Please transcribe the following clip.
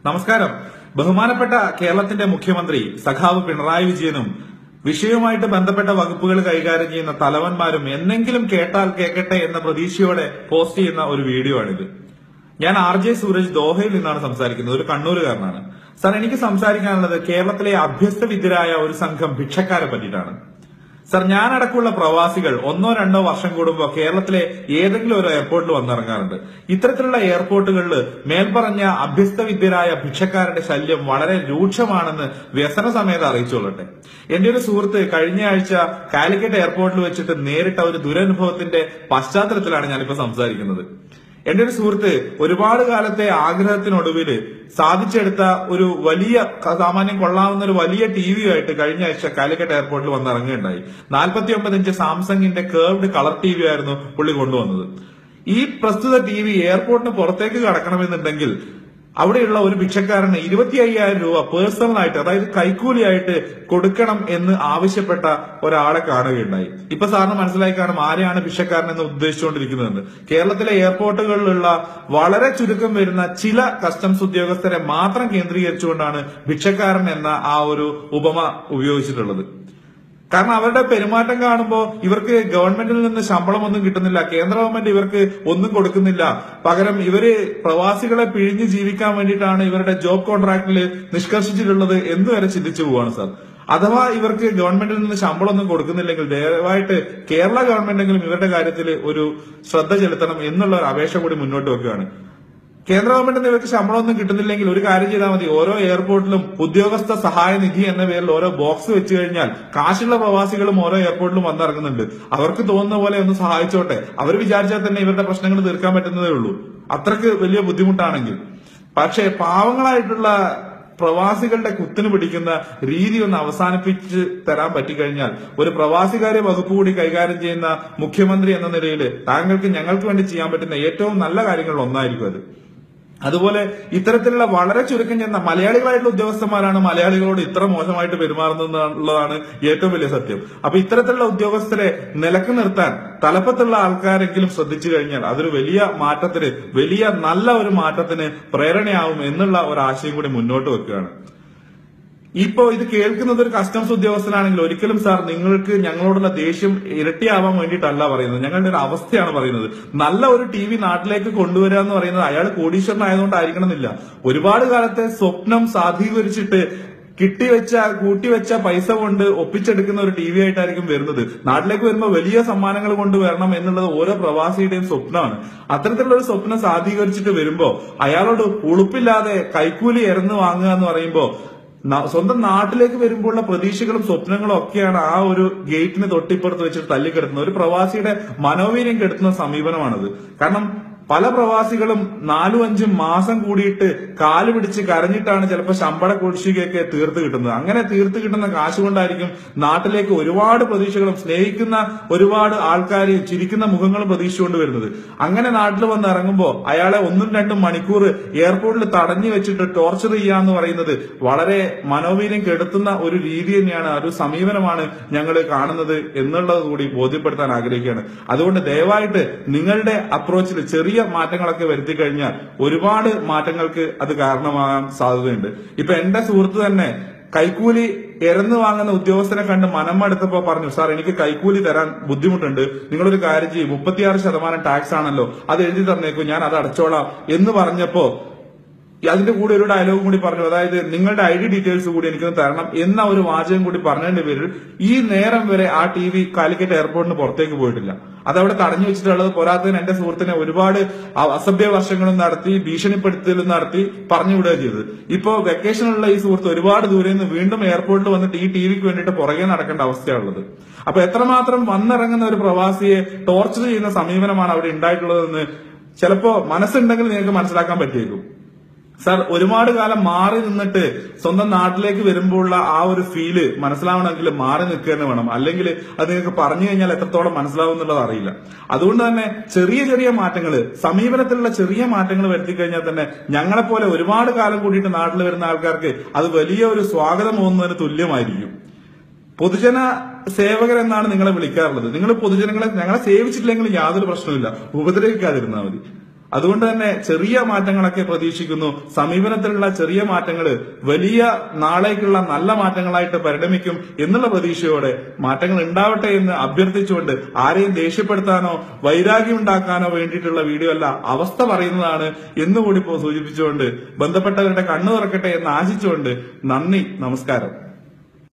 നമസ്കാരം. ബഹുമാനപ്പെട്ട കേരളത്തിന്റെ മുഖ്യമന്ത്രി സഖാവ് പിണറായി വിജയനും വിഷയവുമായിട്ട് ബന്ധപ്പെട്ട വകുപ്പുകൾ കൈകാര്യം ചെയ്യുന്ന തലവന്മാരും എന്നെങ്കിലും കേട്ടാൽ കേൾക്കട്ടെ എന്ന പ്രതീക്ഷയോടെ പോസ്റ്റ് ചെയ്യുന്ന ഒരു വീഡിയോ ആണിത്. ഞാൻ RJ സൂരജ് ദോഹയിൽ നിന്നാണ് സംസാരിക്കുന്നത്. ഒരു കണ്ണൂരുകാരനാണ്. സാർ, എനിക്ക് സംസാരിക്കാനുള്ളത് കേരളത്തിലെ അഭ്യസ്തവിദ്യരായ ഒരു സംഘം ഭിക്ഷക്കാരെ പറ്റിയിട്ടാണ്. സാർ, ഞാനടക്കമുള്ള പ്രവാസികൾ 1-2 വർഷം കൂടുമ്പോൾ കേരളത്തിലെ ഏതെങ്കിലും ഒരു എയർപോർട്ടിൽ വന്നിറങ്ങാറുണ്ട്. ഇത്തരത്തിലുള്ള എയർപോർട്ടുകളിൽ മേൽപ്പറഞ്ഞ അഭ്യസ്തവിദ്യരായ ഭിക്ഷക്കാരുടെ ശല്യം വളരെ രൂക്ഷമാണെന്ന് വ്യസന സമേതം അറിയിച്ചുകൊള്ളട്ടെ. എന്റെ ഒരു സുഹൃത്ത് കഴിഞ്ഞ ആഴ്ച കാലിക്കറ്റ് എയർപോർട്ടിൽ വെച്ചിട്ട് നേരിട്ട ഒരു ദുരനുഭവത്തിന്റെ പശ്ചാത്തലത്തിലാണ് ഞാനിപ്പോ സംസാരിക്കുന്നത്. എന്റെ ഒരു സുഹൃത്ത് ഒരുപാട് കാലത്തെ ആഗ്രഹത്തിനൊടുവിൽ സാധിച്ചെടുത്ത ഒരു വലിയ സാമാന്യം കൊള്ളാവുന്ന ഒരു വലിയ TV ആയിട്ട് കഴിഞ്ഞ ആഴ്ച കാലിക്കറ്റ് എയർപോർട്ടിൽ വന്നിറങ്ങുകയുണ്ടായി. 49 ഇഞ്ച് സാംസങ്ങിന്റെ കേർവ്ഡ് കളർ TV ആയിരുന്നു പുള്ളി കൊണ്ടുവന്നത്. ഈ പ്രസ്തുത TV എയർപോർട്ടിന് പുറത്തേക്ക് കടക്കണമെന്നുണ്ടെങ്കിൽ അവിടെയുള്ള ഒരു ഭിക്ഷക്കാരന് 25,000 രൂപ പേഴ്സണലായിട്ട്, അതായത് കൈക്കൂലിയായിട്ട് കൊടുക്കണം എന്ന് ആവശ്യപ്പെട്ട ഒരാളെ കാണുകയുണ്ടായി. ഇപ്പൊ സാറിന് മനസ്സിലായി കാണും ആരെയാണ് ഭിക്ഷക്കാരൻ എന്ന് ഉദ്ദേശിച്ചുകൊണ്ടിരിക്കുന്നത്. കേരളത്തിലെ എയർപോർട്ടുകളിലുള്ള വളരെ ചുരുക്കം വരുന്ന ചില കസ്റ്റംസ് ഉദ്യോഗസ്ഥരെ മാത്രം കേന്ദ്രീകരിച്ചുകൊണ്ടാണ് ഭിക്ഷക്കാരൻ എന്ന ആ ഒരു ഉപമ ഉപയോഗിച്ചിട്ടുള്ളത്. കാരണം അവരുടെ പെരുമാറ്റം കാണുമ്പോൾ ഇവർക്ക് ഗവൺമെന്റിൽ നിന്ന് ശമ്പളമൊന്നും കിട്ടുന്നില്ല, കേന്ദ്ര ഗവൺമെന്റ് ഇവർക്ക് ഒന്നും കൊടുക്കുന്നില്ല, പകരം ഇവര് പ്രവാസികളെ പിഴിഞ്ഞ് ജീവിക്കാൻ വേണ്ടിയിട്ടാണ് ഇവരുടെ ജോബ് കോൺട്രാക്റ്റിൽ നിഷ്കർഷിച്ചിട്ടുള്ളത് എന്ന് വരെ ചിന്തിച്ചു പോവാണ് സാർ. അഥവാ ഇവർക്ക് ഗവൺമെന്റിൽ നിന്ന് ശമ്പളമൊന്നും കൊടുക്കുന്നില്ലെങ്കിൽ ദയവായിട്ട് കേരള ഗവൺമെന്റെങ്കിലും ഇവരുടെ കാര്യത്തിൽ ഒരു ശ്രദ്ധ ചെലുത്തണം എന്നുള്ള ഒരു അപേക്ഷ കൂടി മുന്നോട്ട് വെക്കുകയാണ്. കേന്ദ്ര ഗവൺമെന്റിന് ഇവർക്ക് ശമ്പളമൊന്നും കിട്ടുന്നില്ലെങ്കിൽ ഒരു കാര്യം ചെയ്താൽ മതി. ഓരോ എയർപോർട്ടിലും ഉദ്യോഗസ്ഥ സഹായ നിധി എന്ന പേരിൽ ഓരോ ബോക്സ് വെച്ച് കഴിഞ്ഞാൽ കാശുള്ള പ്രവാസികളും ഓരോ എയർപോർട്ടിലും വന്നിറങ്ങുന്നുണ്ട്. അവർക്ക് തോന്നുന്ന പോലെ ഒന്ന് സഹായിച്ചോട്ടെ. അവർ വിചാരിച്ചാൽ തന്നെ ഇവരുടെ പ്രശ്നങ്ങൾ തീർക്കാൻ പറ്റുന്നതേ ഉള്ളൂ, അത്രക്ക് വലിയ ബുദ്ധിമുട്ടാണെങ്കിൽ. പക്ഷേ പാവങ്ങളായിട്ടുള്ള പ്രവാസികളുടെ കുത്തിന് പിടിക്കുന്ന രീതി ഒന്ന് അവസാനിപ്പിച്ച് തരാൻ പറ്റിക്കഴിഞ്ഞാൽ ഒരു പ്രവാസികാര്യ വകുപ്പ് കൂടി കൈകാര്യം ചെയ്യുന്ന മുഖ്യമന്ത്രി എന്ന നിലയിൽ താങ്കൾക്ക് ഞങ്ങൾക്ക് വേണ്ടി ചെയ്യാൻ പറ്റുന്ന ഏറ്റവും നല്ല കാര്യങ്ങളിൽ ഒന്നായിരിക്കും അത്. അതുപോലെ ഇത്തരത്തിലുള്ള വളരെ ചുരുക്കം ചെന്ന മലയാളികളായിട്ടുള്ള ഉദ്യോഗസ്ഥന്മാരാണ് മലയാളികളോട് ഇത്ര മോശമായിട്ട് പെരുമാറുന്നതെന്നുള്ളതാണ് ഏറ്റവും വലിയ സത്യം. അപ്പൊ ഇത്തരത്തിലുള്ള ഉദ്യോഗസ്ഥരെ നിലക്ക് നിർത്താൻ തലപ്പത്തുള്ള ആൾക്കാരെങ്കിലും ശ്രദ്ധിച്ചു കഴിഞ്ഞാൽ അതൊരു വലിയ മാറ്റത്തിന്, വലിയ നല്ല ഒരു മാറ്റത്തിന് പ്രേരണയാവും എന്നുള്ള ഒരു ആശയം കൂടി മുന്നോട്ട് വെക്കുകയാണ്. ഇപ്പോ ഇത് കേൾക്കുന്നത് ഒരു കസ്റ്റംസ് ഉദ്യോഗസ്ഥനാണെങ്കിൽ ഒരിക്കലും സാർ നിങ്ങൾക്ക് ഞങ്ങളോടുള്ള ദേഷ്യം ഇരട്ടിയാവാൻ വേണ്ടിയിട്ടല്ല പറയുന്നത്. ഞങ്ങളുടെ ഒരു അവസ്ഥയാണ് പറയുന്നത്. നല്ല ഒരു TV നാട്ടിലേക്ക് കൊണ്ടുവരിക എന്ന് പറയുന്നത് അയാൾ കോടീശ്വരനായതുകൊണ്ടായിരിക്കണമെന്നില്ല. ഒരുപാട് കാലത്തെ സ്വപ്നം സാധീകരിച്ചിട്ട് കൂട്ടിവെച്ച പൈസ കൊണ്ട് ഒപ്പിച്ചെടുക്കുന്ന ഒരു TV ആയിട്ടായിരിക്കും വരുന്നത്. നാട്ടിലേക്ക് വരുമ്പോൾ വലിയ സമ്മാനങ്ങൾ കൊണ്ടുവരണം എന്നുള്ളത് ഓരോ പ്രവാസിയുടെയും സ്വപ്നമാണ്. അത്തരത്തിലുള്ള ഒരു സ്വപ്നം സാധീകരിച്ചിട്ട് വരുമ്പോ അയാളോട് ഉളുപ്പില്ലാതെ കൈക്കൂലി എരന്ന് വാങ്ങുക എന്ന് പറയുമ്പോ സ്വന്തം നാട്ടിലേക്ക് വരുമ്പോഴുള്ള പ്രതീക്ഷകളും സ്വപ്നങ്ങളും ഒക്കെയാണ് ആ ഒരു ഗേറ്റിന് തൊട്ടിപ്പുറത്ത് വെച്ചിട്ട് തല്ലിക്കെടുത്തുന്നത്. ഒരു പ്രവാസിയുടെ മനോവീര്യം കെടുത്തുന്ന സമീപനമാണത്. കാരണം പല പ്രവാസികളും 4-5 മാസം കൂടിയിട്ട് കാല് പിടിച്ച് കരഞ്ഞിട്ടാണ് ചിലപ്പോൾ ശമ്പള കുടിശ്ശികയൊക്കെ തീർത്ത് കിട്ടുന്നത്. അങ്ങനെ തീർത്ത് കിട്ടുന്ന കാശ് കൊണ്ടായിരിക്കും നാട്ടിലേക്ക് ഒരുപാട് പ്രതീക്ഷകളും സ്നേഹിക്കുന്ന ഒരുപാട് ആൾക്കാരെയും ചിരിക്കുന്ന മുഖങ്ങളും പ്രതീക്ഷിച്ചുകൊണ്ട് വരുന്നത്. അങ്ങനെ നാട്ടിൽ വന്ന് ഇറങ്ങുമ്പോൾ അയാളെ 1-2 മണിക്കൂർ എയർപോർട്ടിൽ തടഞ്ഞു വെച്ചിട്ട് ടോർച്ചർ ചെയ്യാന്ന് പറയുന്നത് വളരെ മനോവീര്യം കെടുത്തുന്ന ഒരു രീതി തന്നെയാണ്, ഒരു സമീപനമാണ് ഞങ്ങൾ കാണുന്നത് എന്നുള്ളത് കൂടി ബോധ്യപ്പെടുത്താൻ ആഗ്രഹിക്കുകയാണ്. അതുകൊണ്ട് ദയവായിട്ട് നിങ്ങളുടെ അപ്രോച്ചിൽ ചെറിയ മാറ്റങ്ങളൊക്കെ വരുത്തി കഴിഞ്ഞാൽ ഒരുപാട് മാറ്റങ്ങൾക്ക് അത് കാരണമാകാൻ സാധ്യതയുണ്ട്. ഇപ്പൊ എന്റെ സുഹൃത്ത് തന്നെ കൈക്കൂലി എരന്ന് വാങ്ങുന്ന ഉദ്യോഗസ്ഥനെ കണ്ട് മനമടുത്തപ്പോ പറഞ്ഞു, സാർ എനിക്ക് കൈക്കൂലി തരാൻ ബുദ്ധിമുട്ടുണ്ട്, നിങ്ങളൊരു കാര്യം ചെയ്യും, 36% ടാക്സ് ആണല്ലോ, അത് എഴുതി തന്നേക്കും, ഞാൻ അത് അടച്ചോളാം എന്ന് പറഞ്ഞപ്പോ അതിന്റെ കൂടെ ഒരു ഡയലോഗ് കൂടി പറഞ്ഞു, അതായത് നിങ്ങളുടെ ID ഡീറ്റെയിൽസ് കൂടി എനിക്കൊന്ന് തരണം എന്ന ഒരു വാചകം കൂടി പറഞ്ഞതിന്റെ പേരിൽ ഈ നേരം വരെ ആ TV കാലിക്കറ്റ് എയർപോർട്ടിന് പുറത്തേക്ക് പോയിട്ടില്ല. അതവിടെ തടഞ്ഞു വെച്ചിട്ടുള്ളത്. പോരാത്തതിന് എന്റെ സുഹൃത്തിനെ ഒരുപാട് അസഭ്യ വർഷങ്ങളും നടത്തി, ഭീഷണിപ്പെടുത്തലും നടത്തി പറഞ്ഞു വിടുകയും ചെയ്തത്. ഇപ്പോ വെക്കേഷനുള്ള ഈ സുഹൃത്ത് ഒരുപാട് ദൂരെ നിന്ന് വീണ്ടും എയർപോർട്ടിൽ വന്നിട്ട് ഈ TVക്ക് വേണ്ടിയിട്ട് പുറകെ നടക്കേണ്ട അവസ്ഥയാണുള്ളത്. അപ്പൊ എത്രമാത്രം വന്നിറങ്ങുന്ന ഒരു പ്രവാസിയെ ടോർച്ചർ ചെയ്യുന്ന സമീപനമാണ് അവിടെ ഉണ്ടായിട്ടുള്ളതെന്ന് ചിലപ്പോ മനസ്സുണ്ടെങ്കിൽ നിങ്ങൾക്ക് മനസ്സിലാക്കാൻ പറ്റിയേക്കും. സാർ, ഒരുപാട് കാലം മാറി നിന്നിട്ട് സ്വന്തം നാട്ടിലേക്ക് വരുമ്പോഴുള്ള ആ ഒരു ഫീല് മനസ്സിലാവണമെങ്കിൽ മാറി നിൽക്കുക വേണം. അല്ലെങ്കിൽ അത് നിങ്ങൾക്ക് പറഞ്ഞു കഴിഞ്ഞാൽ എത്രത്തോളം മനസ്സിലാവും എന്നുള്ളത് അറിയില്ല. അതുകൊണ്ട് തന്നെ ചെറിയ ചെറിയ മാറ്റങ്ങൾ, സമീപനത്തിലുള്ള ചെറിയ മാറ്റങ്ങൾ വരുത്തി കഴിഞ്ഞാൽ തന്നെ ഞങ്ങളെപ്പോലെ ഒരുപാട് കാലം കൂടിയിട്ട് നാട്ടിൽ വരുന്ന ആൾക്കാർക്ക് അത് വലിയ ഒരു സ്വാഗതം പോകുന്നതിന് തുല്യമായിരിക്കും. പൊതുജന സേവകരെന്നാണ് നിങ്ങളെ വിളിക്കാറുള്ളത്. നിങ്ങൾ പൊതുജനങ്ങളെ, ഞങ്ങളെ സേവിച്ചിട്ടില്ലെങ്കിൽ യാതൊരു പ്രശ്നമില്ല, ഉപദ്രവിക്കാതിരുന്നാൽ മതി. അതുകൊണ്ട് തന്നെ ചെറിയ മാറ്റങ്ങളൊക്കെ പ്രതീക്ഷിക്കുന്നു. സമീപനത്തിലുള്ള ചെറിയ മാറ്റങ്ങൾ വലിയ നാളേക്കുള്ള നല്ല മാറ്റങ്ങളായിട്ട് പരിണമിക്കും എന്നുള്ള പ്രതീക്ഷയോടെ മാറ്റങ്ങൾ ഉണ്ടാവട്ടെ എന്ന് അഭ്യർത്ഥിച്ചുകൊണ്ട് ആരെയും ദേഷ്യപ്പെടുത്താനോ വൈരാഗ്യം ഉണ്ടാക്കാനോ വേണ്ടിയിട്ടുള്ള വീഡിയോ അല്ല, അവസ്ഥ പറയുന്നതാണ് എന്നുകൂടി സൂചിപ്പിച്ചുകൊണ്ട് ബന്ധപ്പെട്ടവരുടെ കണ്ണു തുറക്കട്ടെ എന്ന് ആശിച്ചുകൊണ്ട് നന്ദി, നമസ്കാരം.